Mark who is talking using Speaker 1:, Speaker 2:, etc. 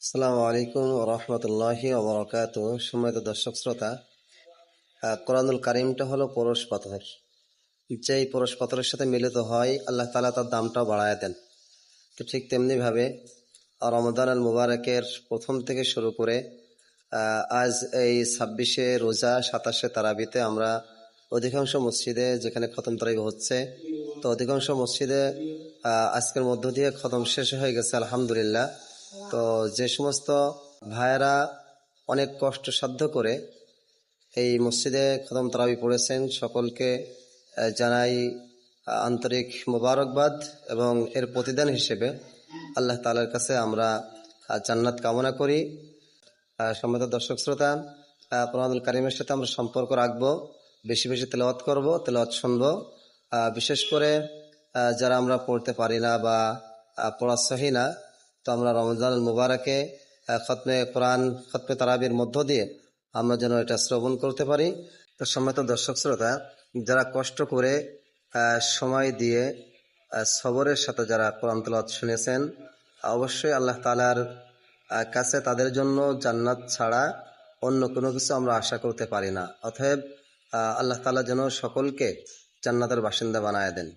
Speaker 1: আসসালামু আলাইকুম রহমতুল্লাহি ওবরাকাতুহ। সম্মানিত দর্শক শ্রোতা, কোরআনুল কারিমটা হলো পরশ পাথর। যেই পরশ পাথরের সাথে মিলিত হয় আল্লাহ তাআলা তার দামটাও বাড়ায় দেন। তো ঠিক তেমনিভাবে রমাদান আল মুবারকের প্রথম থেকে শুরু করে আজ এই 26শে রোজা, 27শে তারাবিতে আমরা অধিকাংশ মসজিদে যেখানে খতম তারাবি হচ্ছে, তো অধিকাংশ মসজিদে আজকের মধ্য দিয়ে খতম শেষ হয়ে গেছে আলহামদুলিল্লাহ। তো যে সমস্ত ভাইয়েরা অনেক কষ্টসাধ্য করে এই মসজিদে খতম তারাবি পড়েছেন, সকলকে জানাই আন্তরিক মোবারকবাদ এবং এর প্রতিদান হিসেবে আল্লাহ তাআলার কাছে আমরা জান্নাত কামনা করি। সম্মানিত দর্শক শ্রোতা, কোরআনুল কারীমের সাথে আমরা সম্পর্ক রাখবো, বেশি বেশি তেলাওয়াত করব, তেলাওয়াত শুনবো। বিশেষ করে যারা আমরা পড়তে পারি না বা পড়া সহি না, তো আমরা রমজান মুবারকে খতমে কোরআন, খতমে তারাবির মধ্য দিয়ে আমরা যেন এটা শ্রবণ করতে পারি। তো সম্মানিত দর্শক শ্রোতা, যারা কষ্ট করে সময় দিয়ে সবরের সাথে যারা কোরআন তেলাওয়াত শুনেছেন, অবশ্যই আল্লাহ তাআলার কাছে তাদের জন্য জান্নাত ছাড়া অন্য কোনো কিছু আমরা আশা করতে পারি না। অতএব আল্লাহ তাআলা যেন সকলকে জান্নাতের বাসিন্দা বানায় দেন।